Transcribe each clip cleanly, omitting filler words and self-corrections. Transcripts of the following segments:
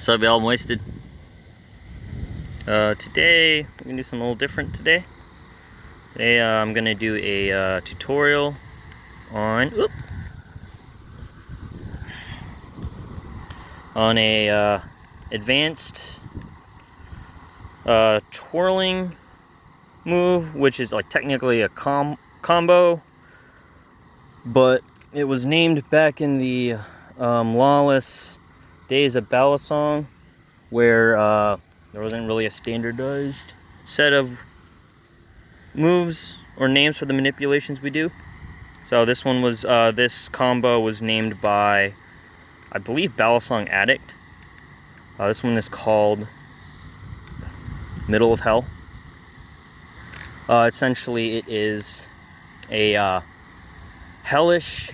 What's up, y'all? I'm Wasted. Today, we're gonna do something a little different today. Today, I'm gonna do a tutorial on a advanced twirling move, which is like technically a combo, but it was named back in the lawless days of balisong, where there wasn't really a standardized set of moves or names for the manipulations we do. So this one was, this combo was named by, I believe, balisongaddict. This one is called Middle of Hell. Essentially, it is a hellish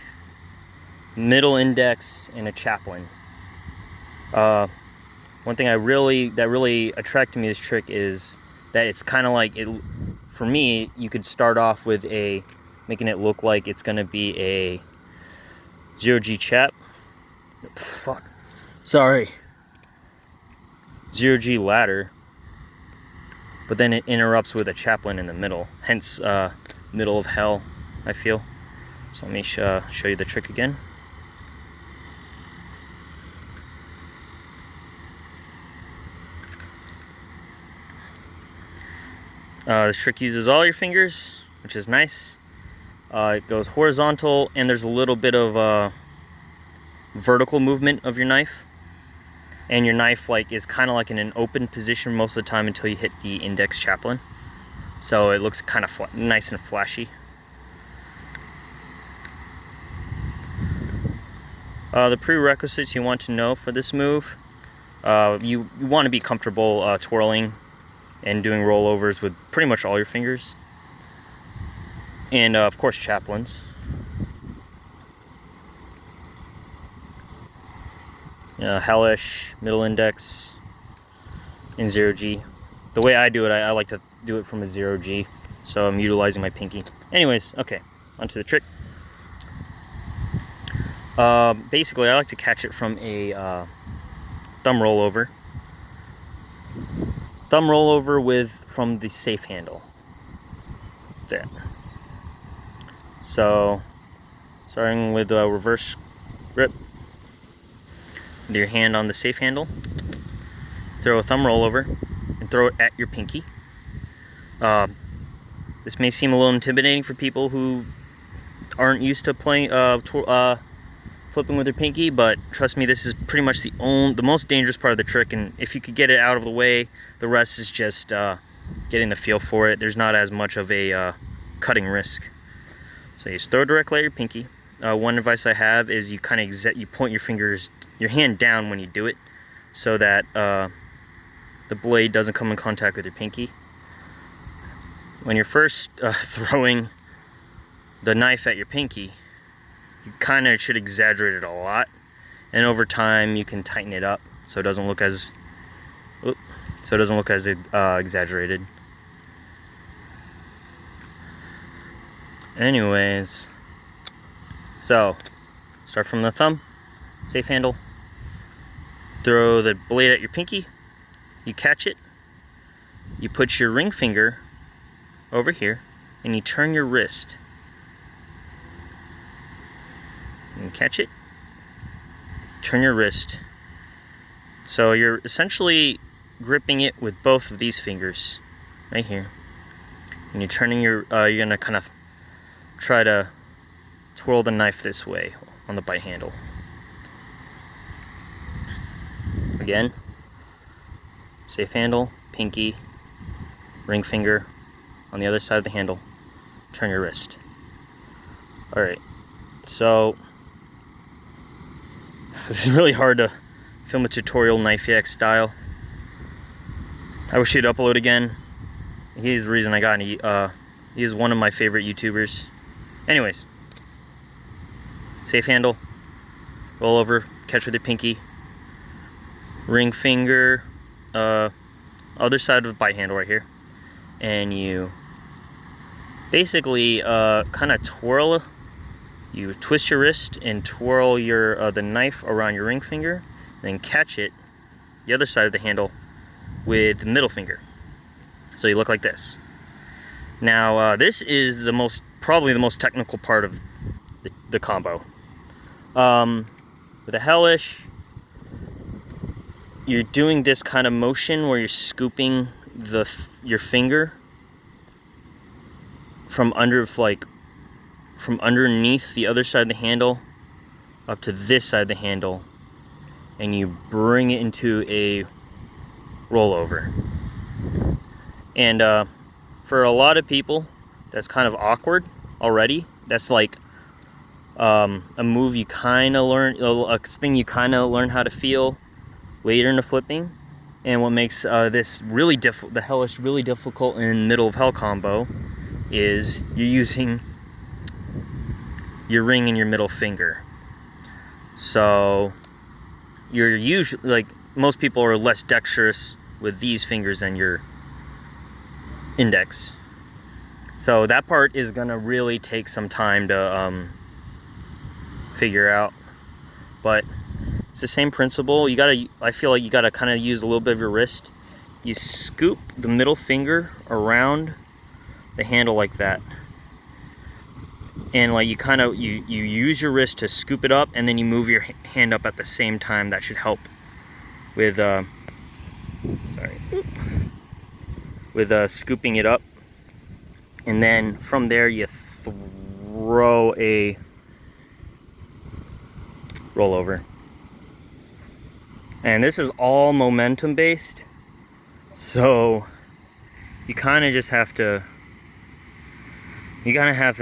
middle index and a chaplain. One thing that really attracted me to this trick is that it's kind of like, for me, you could start off with making it look like it's going to be a 0G chap. Fuck. Sorry. 0G ladder. But then it interrupts with a chaplain in the middle. Hence, Middle of Hell, I feel. So let me show you the trick again. This trick uses all your fingers, which is nice. It goes horizontal, and there's a little bit of vertical movement of your knife. And your knife is kind of like in an open position most of the time until you hit the index chaplain. So it looks kind of nice and flashy. The prerequisites you want to know for this move: you want to be comfortable twirling and doing rollovers with pretty much all your fingers, and of course chaplains. Hellish, middle index, and 0G. The way I do it, I like to do it from a 0G, so I'm utilizing my pinky. Anyways, okay, onto the trick. Basically, I like to catch it from a thumb rollover. Thumb rollover from the safe handle. There. So, starting with a reverse grip. With your hand on the safe handle. Throw a thumb rollover and throw it at your pinky. This may seem a little intimidating for people who aren't used to playing flipping with their pinky, but trust me, this is pretty much the most dangerous part of the trick, and if you could get it out of the way, the rest is just getting the feel for it. There's not as much of a cutting risk. So you just throw it directly at your pinky. One advice I have is you kind of you point your hand down when you do it, so that the blade doesn't come in contact with your pinky. When you're first throwing the knife at your pinky, you kind of should exaggerate it a lot, and over time you can tighten it up so it doesn't look as exaggerated. Anyways, so start from the thumb, safe handle, throw the blade at your pinky, you catch it, you put your ring finger over here, and you turn your wrist. And catch it, turn your wrist. So you're essentially gripping it with both of these fingers right here, and you're turning you're gonna kind of try to twirl the knife this way on the bite handle. Again, safe handle, pinky, ring finger on the other side of the handle, turn your wrist. Alright, so this is really hard to film a tutorial knifiac style. I wish he'd upload again. He's the reason I got he is one of my favorite YouTubers. Anyways, safe handle, roll over, catch with your pinky, ring finger, other side of the bite handle right here, and you basically kind of twirl. You twist your wrist and twirl the knife around your ring finger, then catch it the other side of the handle with the middle finger. So you look like this. Now this is probably the most technical part of the combo. With a hellish, you're doing this kind of motion where you're scooping your finger from underneath the other side of the handle up to this side of the handle, and you bring it into a rollover. And for a lot of people, that's kind of awkward already. That's like a move you kind of learn, a thing you kind of learn how to feel later in the flipping. And what makes this really the hellish really difficult in middle of hell combo is you're using your ring and your middle finger. So you're usually, like, most people are less dexterous with these fingers than your index. So that part is gonna really take some time to figure out, but it's the same principle. I feel like you gotta kind of use a little bit of your wrist. You scoop the middle finger around the handle like that, and like you use your wrist to scoop it up, and then you move your hand up at the same time. That should help with scooping it up. And then from there you throw a rollover. And this is all momentum based, so you kind of just have to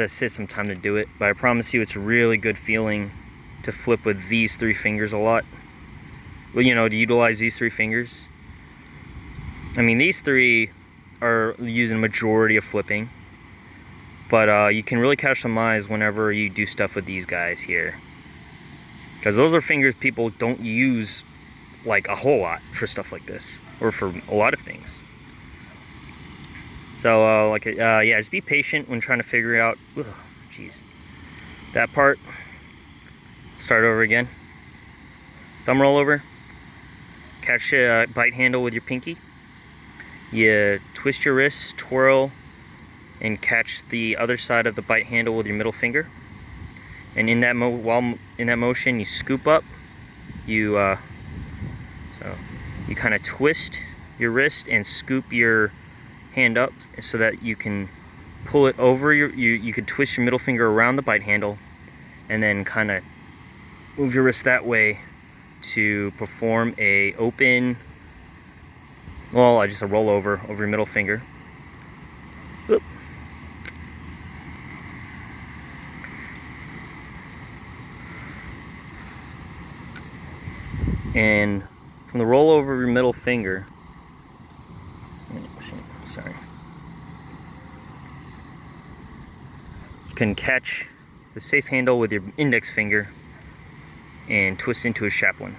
sit some time to do it. But I promise you, it's a really good feeling to flip with these three fingers a lot. Well, you know, to utilize these three fingers. I mean, these three are using majority of flipping, but you can really catch some eyes whenever you do stuff with these guys here, because those are fingers people don't use like a whole lot for stuff like this, or for a lot of things. So yeah, just be patient when trying to figure out that part. Start over again. Thumb roll over. Catch a bite handle with your pinky. You twist your wrist, twirl, and catch the other side of the bite handle with your middle finger. And in that motion, you scoop up. So you kind of twist your wrist and scoop your hand up so that you can pull it over you can twist your middle finger around the bite handle, and then kind of move your wrist that way to perform just a rollover over your middle finger. Oop. And from the rollover of your middle finger, you can catch the safe handle with your index finger and twist into a chaplain.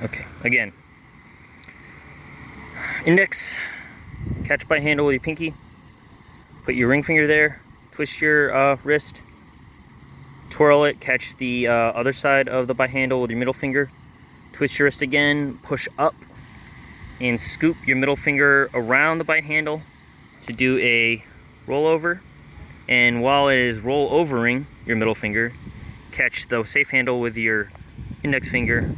Okay, again, index, catch bite handle with your pinky, put your ring finger there, twist your wrist, twirl it, catch the other side of the bite handle with your middle finger, twist your wrist again, push up, and scoop your middle finger around the bite handle to do a rollover. And while it is roll-overing your middle finger, catch the safe handle with your index finger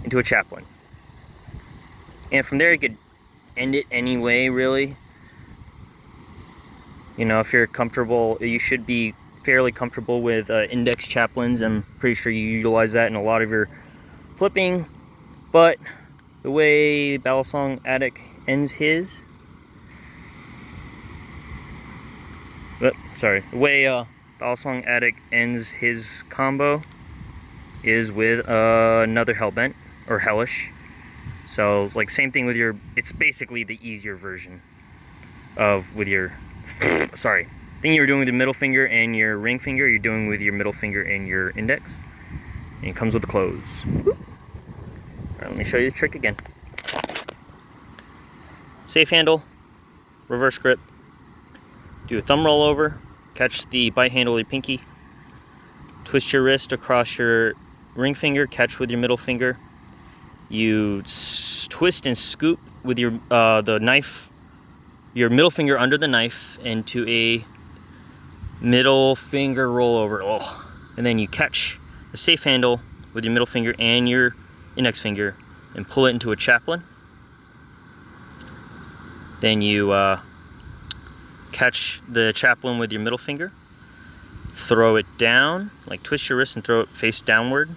into a chaplain. And from there you could end it any way, really. You know, if you're comfortable, you should be fairly comfortable with index chaplains. I'm pretty sure you utilize that in a lot of your flipping. But the way Balisongaddict ends his, the way Balisongaddict ends his combo is with another Hellbent or Hellish. So like same thing with your, it's basically the easier version of with your, thing you were doing with the middle finger and your ring finger, you're doing with your middle finger and your index. And it comes with the close. Alright, let me show you the trick again. Safe handle, reverse grip, do a thumb roll over, catch the bite handle with your pinky, twist your wrist across your ring finger, catch with your middle finger. You twist and scoop with your the knife, your middle finger under the knife into a middle finger rollover. Oh. And then you catch the safe handle with your middle finger and your index finger and pull it into a chaplain. Then you catch the chaplain with your middle finger, throw it down, like twist your wrist and throw it face downward.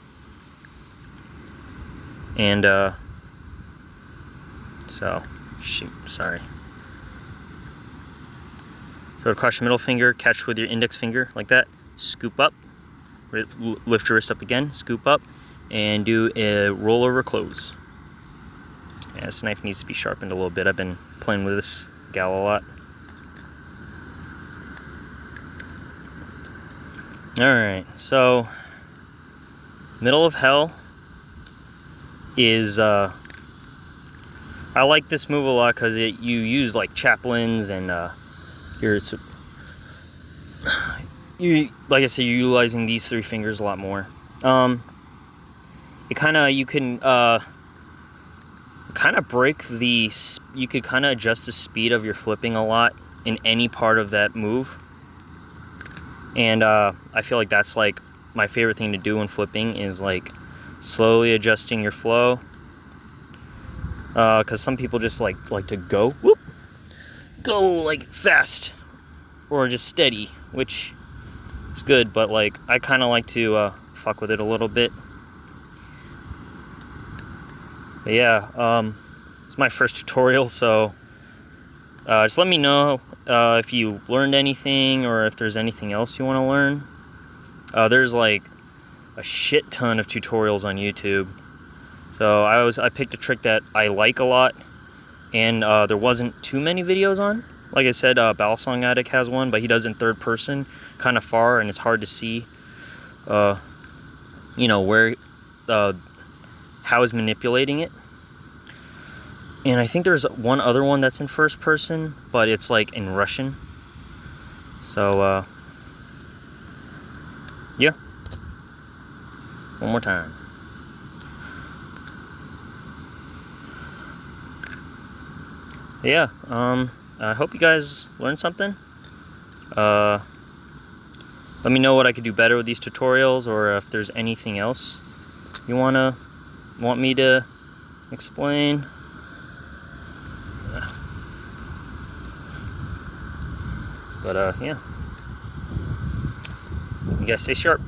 And sorry. Throw it across your middle finger, catch with your index finger like that, scoop up, lift your wrist up again, scoop up, and do a rollover close. Yeah, this knife needs to be sharpened a little bit. I've been playing with this gal a lot. Alright, so Middle of Hell is I like this move a lot because you use like chaplains and like I said, you're utilizing these three fingers a lot more. You can adjust the speed of your flipping a lot in any part of that move. And I feel like that's like my favorite thing to do when flipping is like slowly adjusting your flow. Because some people just like to go like fast or just steady, which is good, but like I kind of like to fuck with it a little bit. But yeah, it's my first tutorial, so just let me know if you learned anything or if there's anything else you want to learn. There's like a shit ton of tutorials on YouTube. So I picked a trick that I like a lot, and there wasn't too many videos on. Like I said, Balisongaddict has one, but he does it in third person, kind of far, and it's hard to see, you know, where, how he's manipulating it. And I think there's one other one that's in first person, but it's like in Russian. So, yeah. One more time. Yeah, I hope you guys learned something. Let me know what I could do better with these tutorials, or if there's anything else you want me to explain. But yeah, you guys stay sharp.